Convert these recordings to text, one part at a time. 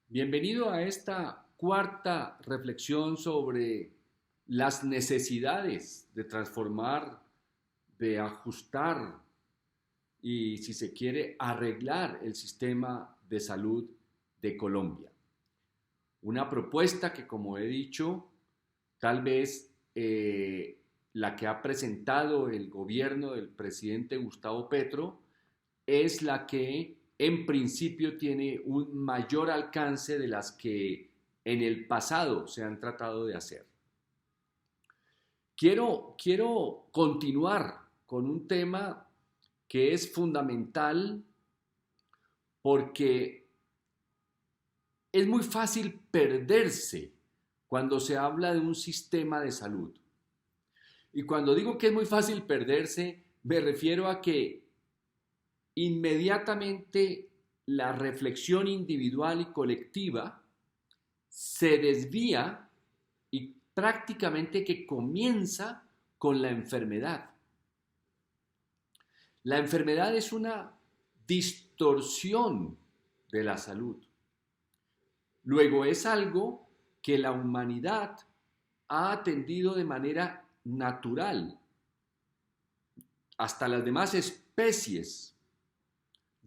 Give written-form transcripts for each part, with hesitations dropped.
Bienvenido a esta cuarta reflexión sobre las necesidades de transformar, de ajustar y, si se quiere, arreglar el sistema de salud de Colombia. Una propuesta que, como he dicho, tal vez la que ha presentado el gobierno del presidente Gustavo Petro es la que en principio tiene un mayor alcance de las que en el pasado se han tratado de hacer. Quiero continuar con un tema que es fundamental porque es muy fácil perderse cuando se habla de un sistema de salud. Y cuando digo que es muy fácil perderse, me refiero a que inmediatamente la reflexión individual y colectiva se desvía y prácticamente que comienza con la enfermedad. La enfermedad es una distorsión de la salud. Luego es algo que la humanidad ha atendido de manera natural. Hasta las demás especies,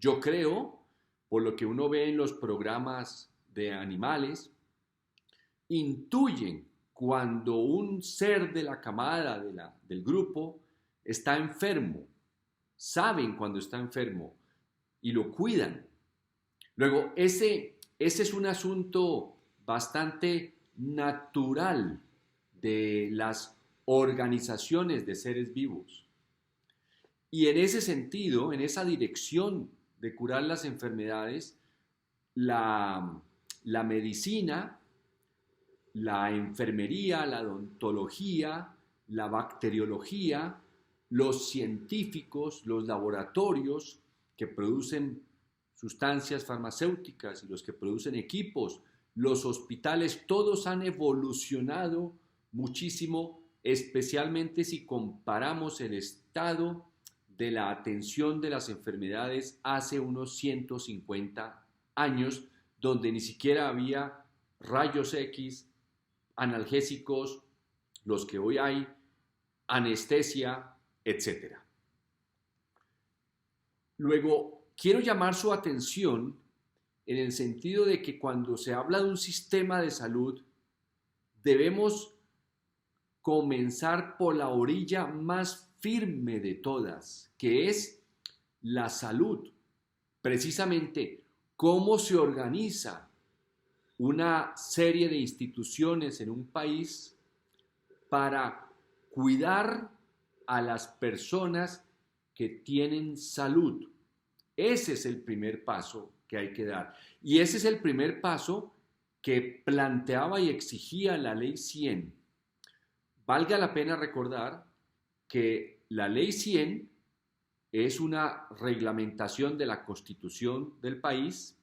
yo creo, por lo que uno ve en los programas de animales, intuyen cuando un ser de la camada, del grupo, está enfermo. Saben cuando está enfermo y lo cuidan. Luego, ese es un asunto bastante natural de las organizaciones de seres vivos. Y en ese sentido, en esa dirección de curar las enfermedades, la medicina, la enfermería, la odontología, la bacteriología, los científicos, los laboratorios que producen sustancias farmacéuticas y los que producen equipos, los hospitales, todos han evolucionado muchísimo, especialmente si comparamos el estado de la atención de las enfermedades hace unos 150 años, donde ni siquiera había rayos X, analgésicos, los que hoy hay, anestesia, etc. Luego, quiero llamar su atención en el sentido de que cuando se habla de un sistema de salud, debemos comenzar por la orilla más firme de todas, que es la salud. Precisamente, cómo se organiza una serie de instituciones en un país para cuidar a las personas que tienen salud. Ese es el primer paso que hay que dar. Y ese es el primer paso que planteaba y exigía la Ley 100. Valga la pena recordar que la Ley 100 es una reglamentación de la Constitución del país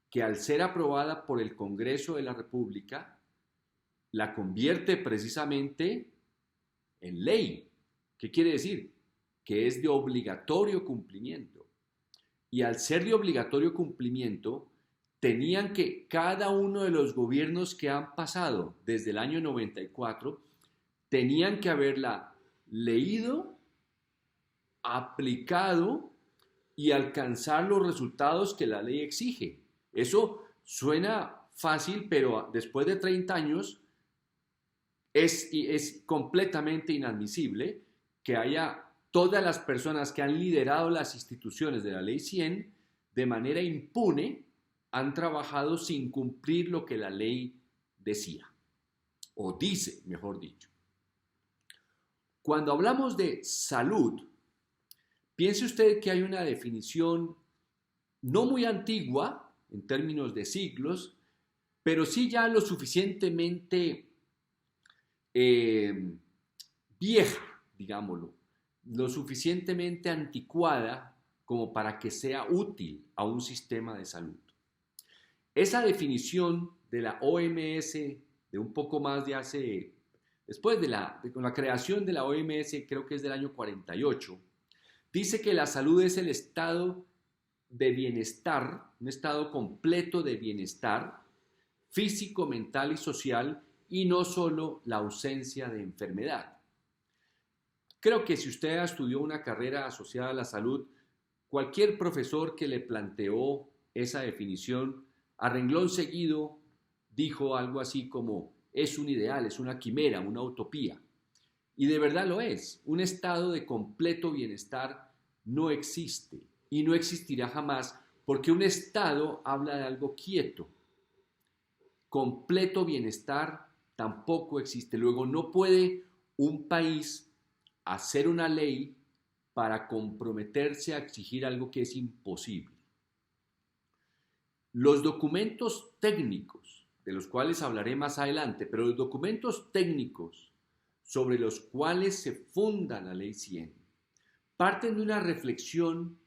que, al ser aprobada por el Congreso de la República, la convierte precisamente en ley. ¿Qué quiere decir? Que es de obligatorio cumplimiento. Y al ser de obligatorio cumplimiento, tenían que cada uno de los gobiernos que han pasado desde el año 94, tenían que haberla leído, aplicado y alcanzar los resultados que la ley exige. Eso suena fácil, pero después de 30 años es completamente inadmisible que haya todas las personas que han liderado las instituciones de la Ley 100 de manera impune han trabajado sin cumplir lo que la ley decía, o dice, mejor dicho. Cuando hablamos de salud, piense usted que hay una definición no muy antigua en términos de siglos, pero sí ya lo suficientemente vieja, digámoslo, lo suficientemente anticuada como para que sea útil a un sistema de salud. Esa definición de la OMS de un poco más de hace, después con la creación de la OMS, creo que es del año 48, dice que la salud es el estado de bienestar, un estado completo de bienestar físico, mental y social, y no solo la ausencia de enfermedad. Creo que si usted estudió una carrera asociada a la salud, cualquier profesor que le planteó esa definición, a renglón seguido dijo algo así como: es un ideal, es una quimera, una utopía. Y de verdad lo es. Un estado de completo bienestar no existe y no existirá jamás, porque un estado habla de algo quieto. Completo bienestar tampoco existe. Luego, no puede un país hacer una ley para comprometerse a exigir algo que es imposible. Los documentos técnicos, de los cuales hablaré más adelante, pero los documentos técnicos sobre los cuales se funda la Ley 100 parten de una reflexión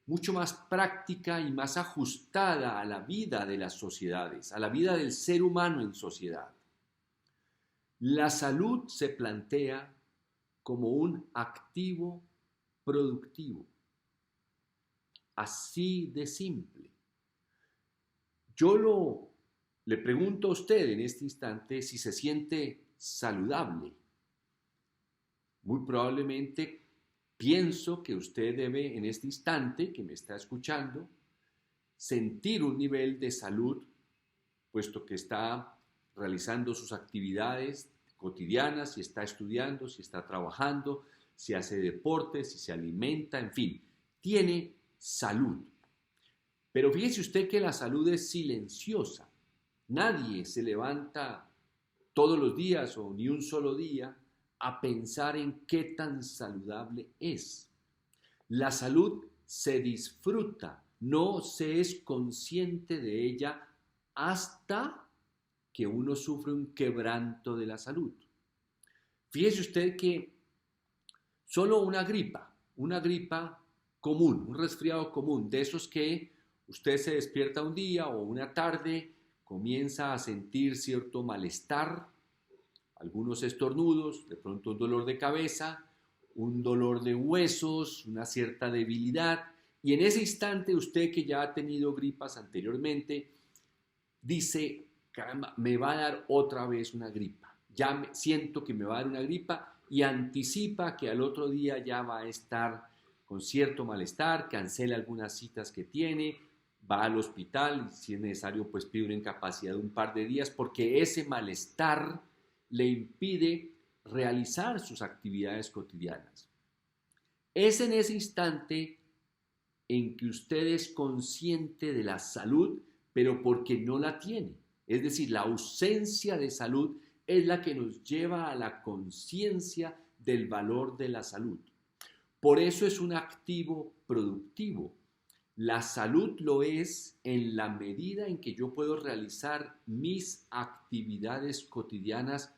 mucho más práctica y más ajustada a la vida de las sociedades, a la vida del ser humano en sociedad. La salud se plantea como un activo productivo. Así de simple. Le pregunto a usted en este instante si se siente saludable. Muy probablemente pienso que usted debe, en este instante que me está escuchando, sentir un nivel de salud, puesto que está realizando sus actividades cotidianas, si está estudiando, si está trabajando, si hace deporte, si se alimenta, en fin, tiene salud. Pero fíjese usted que la salud es silenciosa. Nadie se levanta todos los días o ni un solo día a pensar en qué tan saludable es. La salud se disfruta, no se es consciente de ella hasta que uno sufre un quebranto de la salud. Fíjese usted que solo una gripa común, un resfriado común, de esos que usted se despierta un día o una tarde, comienza a sentir cierto malestar, algunos estornudos, de pronto un dolor de cabeza, un dolor de huesos, una cierta debilidad, y en ese instante usted, que ya ha tenido gripas anteriormente, dice: caramba, me va a dar otra vez una gripa, siento que me va a dar una gripa, y anticipa que al otro día ya va a estar con cierto malestar, cancela algunas citas que tiene, va al hospital y si es necesario pues pide una incapacidad de un par de días porque ese malestar le impide realizar sus actividades cotidianas. Es en ese instante en que usted es consciente de la salud, pero porque no la tiene. Es decir, la ausencia de salud es la que nos lleva a la conciencia del valor de la salud. Por eso es un activo productivo. La salud lo es en la medida en que yo puedo realizar mis actividades cotidianas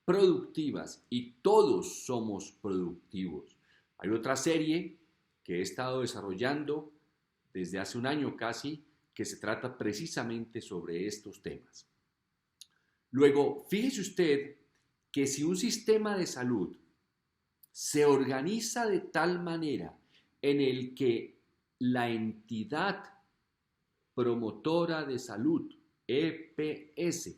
productivas, y todos somos productivos. Hay otra serie que he estado desarrollando desde hace un año casi, que se trata precisamente sobre estos temas. Luego, fíjese usted que si un sistema de salud se organiza de tal manera en el que la entidad promotora de salud, EPS,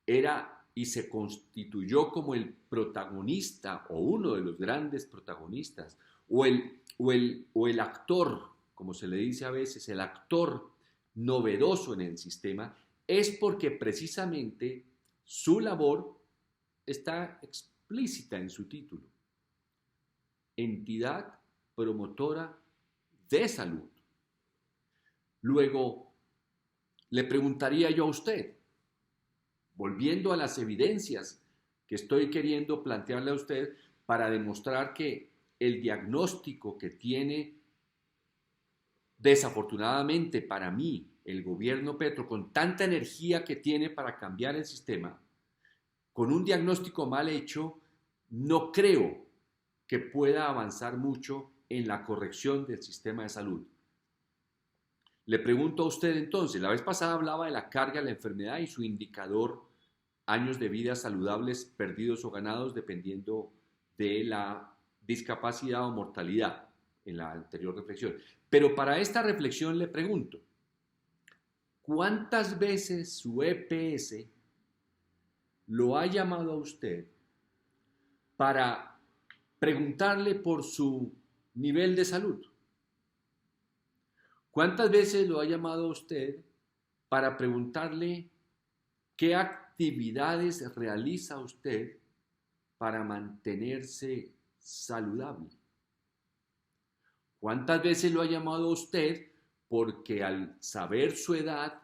era y se constituyó como el protagonista o uno de los grandes protagonistas, o el actor, como se le dice a veces, el actor novedoso en el sistema, es porque precisamente su labor está explícita en su título: entidad promotora de salud. Luego, le preguntaría yo a usted, volviendo a las evidencias que estoy queriendo plantearle a usted para demostrar que el diagnóstico que tiene, desafortunadamente para mí, el gobierno Petro, con tanta energía que tiene para cambiar el sistema, con un diagnóstico mal hecho, no creo que pueda avanzar mucho en la corrección del sistema de salud. Le pregunto a usted entonces, la vez pasada hablaba de la carga de la enfermedad y su indicador: años de vida saludables perdidos o ganados dependiendo de la discapacidad o mortalidad en la anterior reflexión. Pero para esta reflexión le pregunto, ¿cuántas veces su EPS lo ha llamado a usted para preguntarle por su nivel de salud? ¿Cuántas veces lo ha llamado a usted para preguntarle qué actividades realiza usted para mantenerse saludable? ¿Cuántas veces lo ha llamado a usted porque al saber su edad,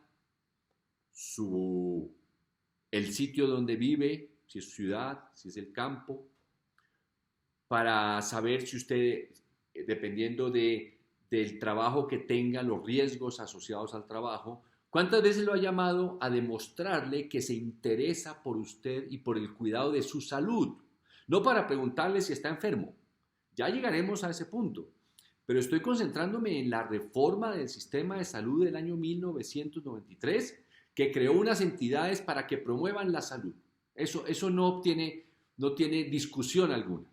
el sitio donde vive, si es ciudad, si es el campo, para saber si usted, dependiendo del trabajo que tenga, los riesgos asociados al trabajo, cuántas veces lo ha llamado a demostrarle que se interesa por usted y por el cuidado de su salud? No para preguntarle si está enfermo, ya llegaremos a ese punto, pero estoy concentrándome en la reforma del sistema de salud del año 1993, que creó unas entidades para que promuevan la salud. Eso no tiene discusión alguna.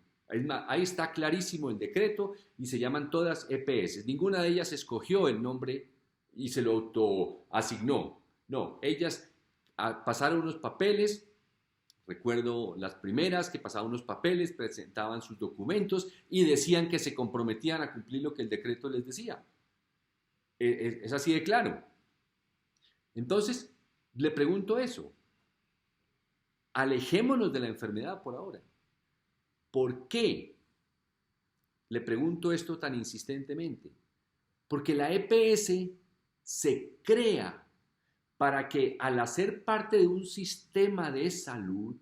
Ahí está clarísimo el decreto y se llaman todas EPS. Ninguna de ellas escogió el nombre y se lo autoasignó. No, ellas pasaron unos papeles. Recuerdo las primeras que pasaban unos papeles, presentaban sus documentos y decían que se comprometían a cumplir lo que el decreto les decía. Es así de claro. Entonces, le pregunto eso. Alejémonos de la enfermedad por ahora. ¿Por qué? Le pregunto esto tan insistentemente. Porque la EPS se crea para que al hacer parte de un sistema de salud,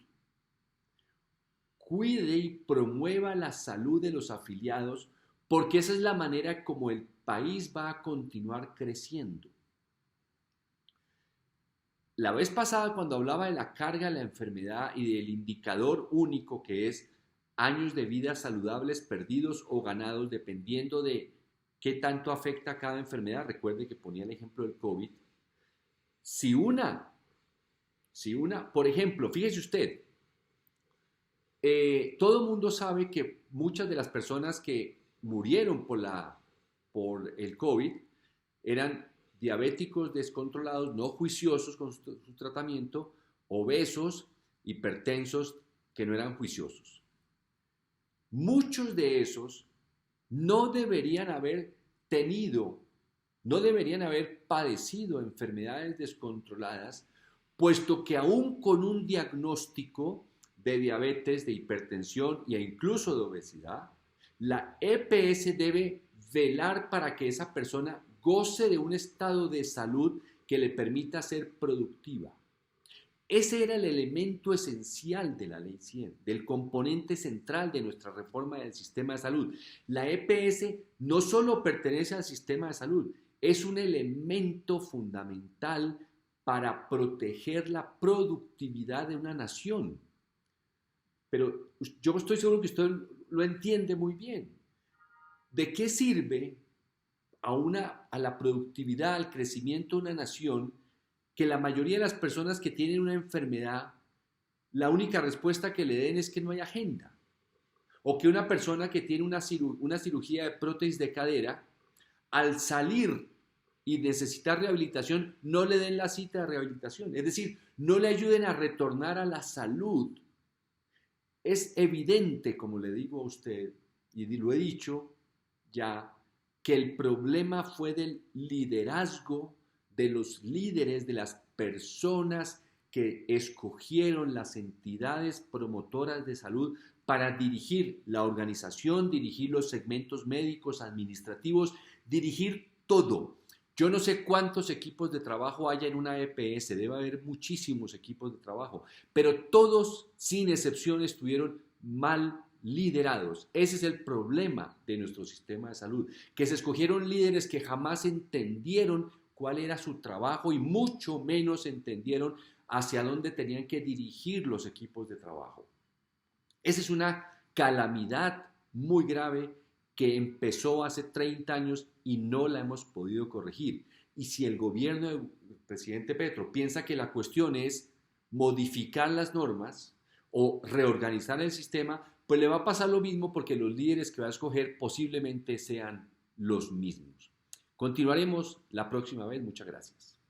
cuide y promueva la salud de los afiliados, porque esa es la manera como el país va a continuar creciendo. La vez pasada, cuando hablaba de la carga de la enfermedad y del indicador único que es años de vida saludables perdidos o ganados, dependiendo de qué tanto afecta a cada enfermedad, recuerde que ponía el ejemplo del COVID. Si una, por ejemplo, fíjese usted, todo el mundo sabe que muchas de las personas que murieron por el COVID eran diabéticos descontrolados, no juiciosos con su tratamiento, obesos, hipertensos que no eran juiciosos. Muchos de esos no deberían haber padecido enfermedades descontroladas, puesto que aún con un diagnóstico de diabetes, de hipertensión e incluso de obesidad, la EPS debe velar para que esa persona goce de un estado de salud que le permita ser productiva. Ese era el elemento esencial de la Ley 100, del componente central de nuestra reforma del sistema de salud. La EPS no solo pertenece al sistema de salud, es un elemento fundamental para proteger la productividad de una nación. Pero yo estoy seguro que usted lo entiende muy bien. ¿De qué sirve a la productividad, al crecimiento de una nación, que la mayoría de las personas que tienen una enfermedad, la única respuesta que le den es que no hay agenda? O que una persona que tiene una cirugía de prótesis de cadera, al salir y necesitar rehabilitación, no le den la cita de rehabilitación. Es decir, no le ayuden a retornar a la salud. Es evidente, como le digo a usted, y lo he dicho ya, que el problema fue del liderazgo de los líderes, de las personas que escogieron las entidades promotoras de salud para dirigir la organización, dirigir los segmentos médicos, administrativos, dirigir todo. Yo no sé cuántos equipos de trabajo haya en una EPS, debe haber muchísimos equipos de trabajo, pero todos, sin excepción, estuvieron mal liderados. Ese es el problema de nuestro sistema de salud, que se escogieron líderes que jamás entendieron cuál era su trabajo y mucho menos entendieron hacia dónde tenían que dirigir los equipos de trabajo. Esa es una calamidad muy grave que empezó hace 30 años y no la hemos podido corregir. Y si el gobierno del presidente Petro piensa que la cuestión es modificar las normas o reorganizar el sistema, pues le va a pasar lo mismo porque los líderes que va a escoger posiblemente sean los mismos. Continuaremos la próxima vez. Muchas gracias.